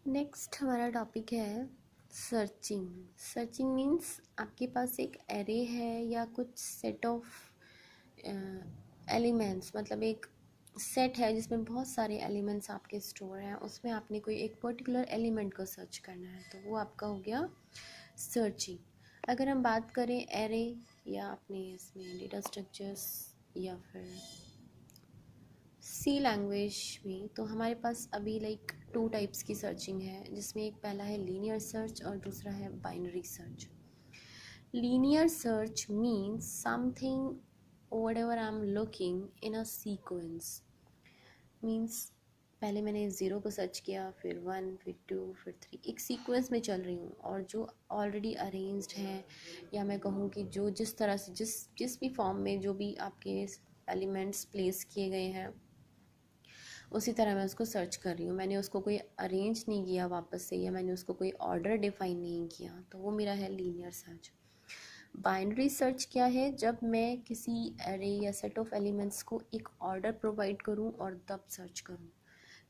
Next हमारा topic है searching. Searching means आपके पास एक एरे है या कुछ सेट ऑफ एलिमेंट्स, मतलब एक सेट है जिसमें बहुत सारे एलिमेंट्स आपके स्टोर हैं, उसमें आपने कोई एक पर्टिकुलर एलिमेंट को सर्च करना है, तो वो आपका हो गया सर्चिंग। अगर हम बात करें एरे या अपने इसमें डेटा स्ट्रक्चर्स या फिर सी लैंग्वेज में, तो हमारे पास अभी लाइक टू टाइप्स की सर्चिंग है, जिसमें एक पहला है लीनियर सर्च और दूसरा है binary search. Linear search means something whatever I'm looking in a sequence, means पहले मैंने ज़ीरो को सर्च किया, फिर वन, फिर टू, फिर थ्री, एक सीक्वेंस में चल रही हूँ, और जो ऑलरेडी अरेंज्ड है, या मैं कहूँ कि जो जिस तरह से जिस जिस भी फॉर्म में जो भी आपके एलिमेंट्स प्लेस किए गए हैं, उसी तरह मैं उसको सर्च कर रही हूँ। मैंने उसको कोई अरेंज नहीं किया वापस से, या मैंने उसको कोई ऑर्डर डिफाइन नहीं किया, तो वो मेरा है लीनियर सर्च। बाइनरी सर्च क्या है? जब मैं किसी एरे या सेट ऑफ एलिमेंट्स को एक ऑर्डर प्रोवाइड करूँ और तब सर्च करूँ,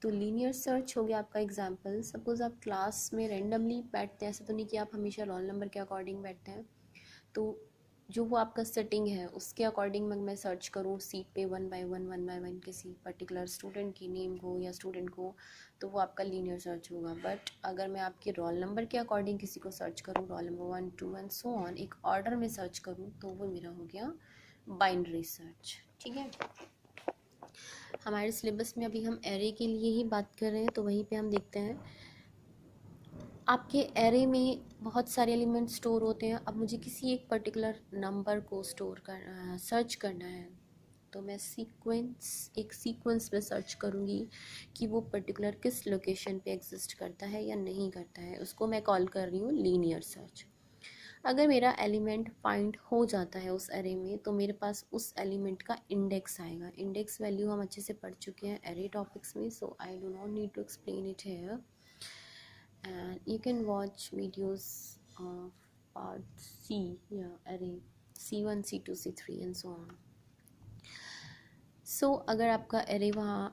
तो लीनियर सर्च हो गया आपका एग्जाम्पल। सपोज आप क्लास में रेंडमली बैठते हैं, ऐसा तो नहीं कि आप हमेशा रोल नंबर के अकॉर्डिंग बैठते हैं, तो जो वो आपका सेटिंग है उसके अकॉर्डिंग मैं सर्च करूँ सीट पे वन बाय वन किसी पर्टिकुलर स्टूडेंट की नेम को या स्टूडेंट को, तो वो आपका लीनियर सर्च होगा। बट अगर मैं आपके रोल नंबर के अकॉर्डिंग किसी को सर्च करूँ, roll number 1 2 and so on, एक ऑर्डर में सर्च करूँ, तो वो मेरा हो गया बाइनरी सर्च। ठीक है, हमारे सिलेबस में अभी हम एरे के लिए ही बात कर रहे हैं, तो वहीं पे हम देखते हैं आपके एरे में बहुत सारे एलिमेंट स्टोर होते हैं। अब मुझे किसी एक पर्टिकुलर नंबर को स्टोर कर सर्च करना है, तो मैं एक सीक्वेंस में सर्च करूँगी कि वो पर्टिकुलर किस लोकेशन पे एग्जिस्ट करता है या नहीं करता है, उसको मैं कॉल कर रही हूँ लीनियर सर्च। अगर मेरा एलिमेंट फाइंड हो जाता है उस एरे में, तो मेरे पास उस एलिमेंट का इंडेक्स आएगा। इंडेक्स वैल्यू हम अच्छे से पढ़ चुके हैं एरे टॉपिक्स में, so I do not need to explain it here, and you can watch videos of part C, yeah, array C1 C2 C3 and so on. So अगर आपका एरे वहाँ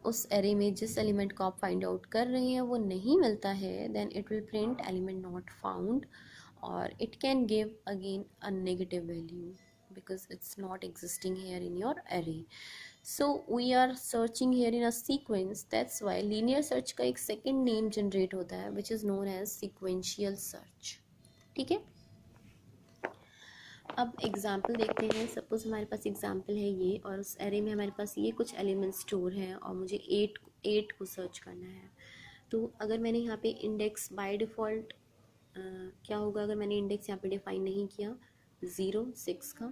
उस एरे में जिस एलिमेंट को आप find out कर रहे हैं वो नहीं मिलता है, then it will print element not found, और it can give again a negative value because it's not existing here in your array. So we are searching here in a sequence, that's why linear search का एक second name generate होता है which is known as sequential search. ठीक है, अब example देखते हैं। Suppose हमारे पास एग्जाम्पल है ये, और उस एरे में हमारे पास ये कुछ एलिमेंट स्टोर हैं और मुझे एट को सर्च करना है। तो अगर मैंने यहाँ पे इंडेक्स बाय डिफ़ॉल्ट क्या होगा अगर मैंने इंडेक्स यहाँ पे डिफाइन नहीं किया, 0 6 का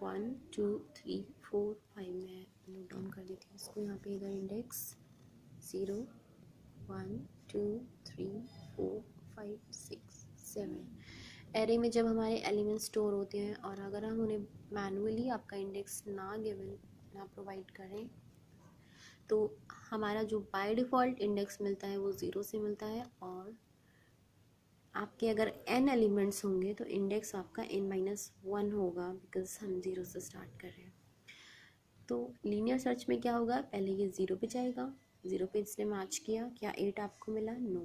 1 2 3 4 5, मैं नोट डाउन कर देती हूँ इसको यहाँ पे। इधर इंडेक्स 0 1 2 3 4 5 6 7, एरे में जब हमारे एलिमेंट स्टोर होते हैं और अगर हम उन्हें मैनुअली आपका इंडेक्स ना प्रोवाइड करें, तो हमारा जो बाय डिफ़ॉल्ट इंडेक्स मिलता है वो 0 से मिलता है, और आपके अगर n एलिमेंट्स होंगे तो इंडेक्स आपका n-1 होगा, बिकॉज हम 0 से स्टार्ट कर रहे हैं। तो लीनियर सर्च में क्या होगा, पहले ये 0 पे जाएगा, 0 पे इसने मैच किया, क्या 8 आपको मिला? No,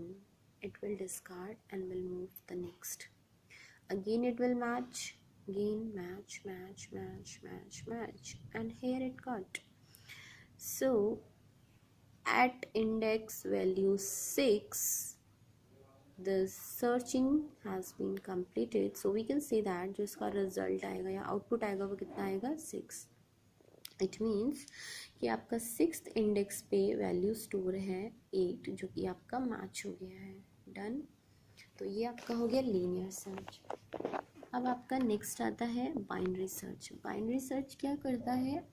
it will discard and will move the next. Again it will match, again match match match match match, and here it got. So at index value 6 the searching has been completed, so we can say that जो इसका result आएगा या output आएगा वो कितना आएगा? 6। It means कि आपका 6th इंडेक्स पे वैल्यू स्टोर है 8, जो कि आपका मैच हो गया है। डन, तो ये आपका हो गया लीनियर सर्च। अब आपका नेक्स्ट आता है बाइनरी सर्च। बाइनरी सर्च क्या करता है,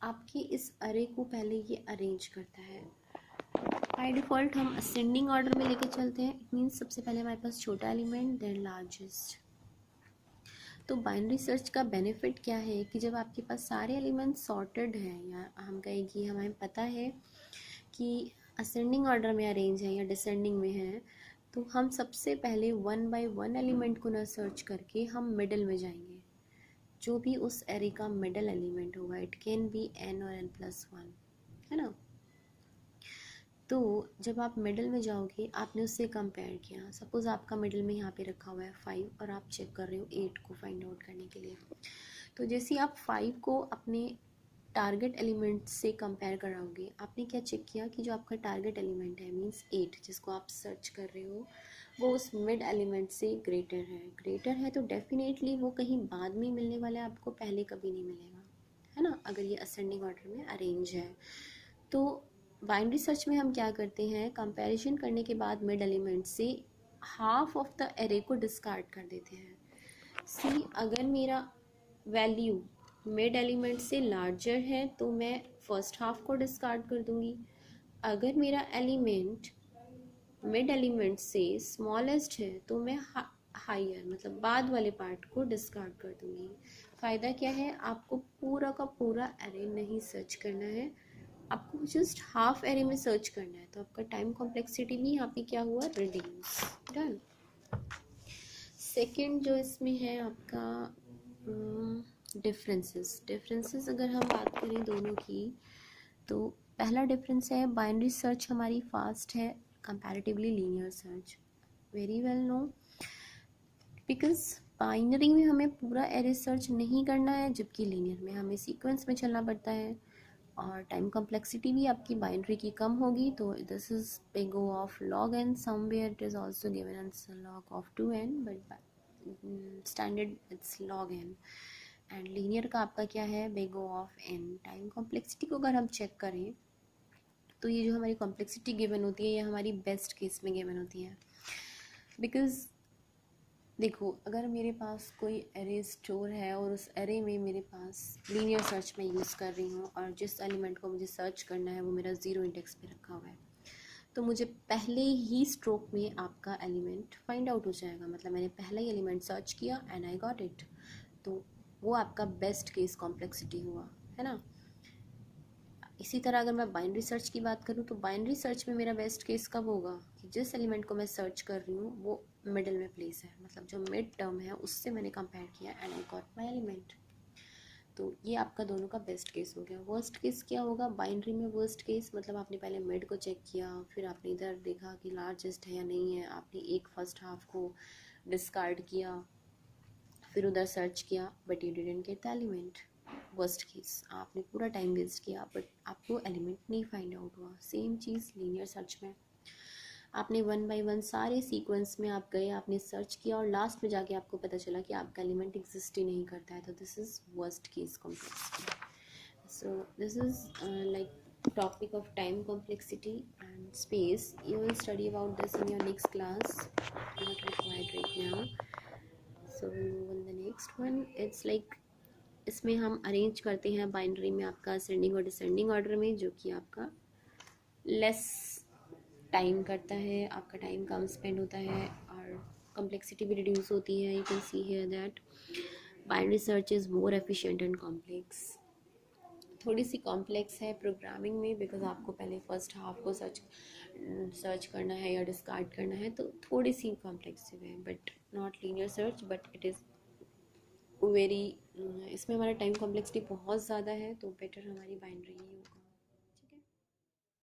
आपके इस अरे को पहले ये अरेंज करता है। बाय डिफ़ॉल्ट हम असेंडिंग ऑर्डर में लेके चलते हैं, इट मीन्स सबसे पहले हमारे पास छोटा एलिमेंट देन लार्जेस्ट। तो बाइनरी सर्च का बेनिफिट क्या है कि जब आपके पास सारे एलिमेंट सॉर्टेड हैं, या हम कहें कि हमें पता है कि असेंडिंग ऑर्डर में अरेंज है या डिसेंडिंग में है, तो हम सबसे पहले 1 बाय 1 एलिमेंट को ना सर्च करके हम मिडल में जाएंगे। जो भी उस एरे का मिडल एलिमेंट होगा, इट कैन बी n और n+1, है ना। तो जब आप मिडल में जाओगे, आपने उससे कंपेयर किया, सपोज़ आपका मिडल में यहाँ पे रखा हुआ है 5 और आप चेक कर रहे हो 8 को फाइंड आउट करने के लिए। तो जैसे आप 5 को अपने टारगेट एलिमेंट से कंपेयर कराओगे, आपने क्या चेक किया कि जो आपका टारगेट एलिमेंट है मीन्स 8 जिसको आप सर्च कर रहे हो, वो उस मिड एलिमेंट से ग्रेटर है तो डेफिनेटली वो कहीं बाद में मिलने वाला है, आपको पहले कभी नहीं मिलेगा, है ना, अगर ये असेंडिंग ऑर्डर में अरेंज है। तो बाइनरी सर्च में हम क्या करते हैं, कंपैरिजन करने के बाद मिड एलिमेंट से हाफ ऑफ द एरे को डिस्कार्ड कर देते हैं। सी, अगर मेरा वैल्यू मिड एलिमेंट से लार्जर है तो मैं फर्स्ट हाफ को डिस्कार्ड कर दूंगी। अगर मेरा एलिमेंट मिड एलिमेंट से स्मॉलेस्ट है तो मैं हायर मतलब बाद वाले पार्ट को डिस्कार्ड कर दूंगी। फ़ायदा क्या है, आपको पूरा का पूरा एरे नहीं सर्च करना है, आपको जस्ट हाफ एरे में सर्च करना है। तो आपका टाइम कॉम्प्लेक्सिटी भी यहाँ पे क्या हुआ, रिड्यूस। डन। सेकंड जो इसमें है आपका डिफरेंसेस अगर हम बात करें दोनों की, तो पहला डिफरेंस है बाइनरी सर्च हमारी फास्ट है comparatively linear search. Very well no, because binary में हमें पूरा एरे सर्च नहीं करना है, जबकि लीनियर में हमें सीक्वेंस में चलना पड़ता है और टाइम कॉम्प्लेक्सिटी भी आपकी बाइनरी की कम होगी। तो this is big O of log n, somewhere it is also given as log of 2n, but standard it's log n। And linear का आपका क्या है, big O of n। Time complexity को अगर हम चेक करें तो ये जो हमारी कॉम्प्लेक्सिटी गिवन होती है ये हमारी बेस्ट केस में गिवन होती है। बिकॉज देखो, अगर मेरे पास कोई एरे स्टोर है और उस एरे में मेरे पास लीनियर सर्च में यूज़ कर रही हूँ और जिस एलिमेंट को मुझे सर्च करना है वो मेरा 0 इंडेक्स पे रखा हुआ है, तो मुझे पहले ही स्ट्रोक में आपका एलिमेंट फाइंड आउट हो जाएगा। मतलब मैंने पहला ही एलिमेंट सर्च किया एंड आई गॉट इट, तो वो आपका बेस्ट केस कॉम्प्लेक्सिटी हुआ, है ना। इसी तरह अगर मैं बाइनरी सर्च की बात करूँ तो बाइनरी सर्च में मेरा बेस्ट केस कब होगा कि जिस एलिमेंट को मैं सर्च कर रही हूँ वो मिडिल में प्लेस है, मतलब जो मिड टर्म है उससे मैंने कंपेयर किया and I got my element. तो ये आपका दोनों का बेस्ट केस हो गया। वर्स्ट केस क्या होगा बाइनरी में, वर्स्ट केस मतलब आपने पहले मिड को चेक किया, फिर आपने इधर देखा कि लार्जेस्ट है या नहीं है, आपने एक फर्स्ट हाफ को डिस्कार्ड किया, फिर उधर सर्च किया but you didn't get the element. Worst case, आपने पूरा टाइम वेस्ट किया बट आपको एलिमेंट नहीं फाइंड आउट हुआ। सेम चीज़ लीनियर सर्च में, आपने 1 बाय 1 सारे सीक्वेंस में आप गए, आपने सर्च किया और लास्ट में जाके आपको पता चला कि आपका एलिमेंट एग्जिस्ट ही नहीं करता है, तो this is worst case complexity. So this is like topic of time complexity and space. You will study about this in your next class, not required right now. So in the next one it's like इसमें हम arrange करते हैं binary में आपका ascending और descending order में, जो कि आपका लेस टाइम करता है, आपका टाइम कम स्पेंड होता है और कॉम्प्लेक्सिटी भी रिड्यूस होती है। You can see here that binary search is more efficient and complex. थोड़ी सी कॉम्प्लेक्स है प्रोग्रामिंग में, बिकॉज आपको पहले फर्स्ट हाफ को सर्च करना है या डिस्कार्ड करना है, तो थोड़ी सी कॉम्प्लेक्सिव है, but not linear search, but it is very, इसमें हमारा टाइम कॉम्प्लेक्सिटी बहुत ज़्यादा है, तो बेटर हमारी बाइनरी ही होगा।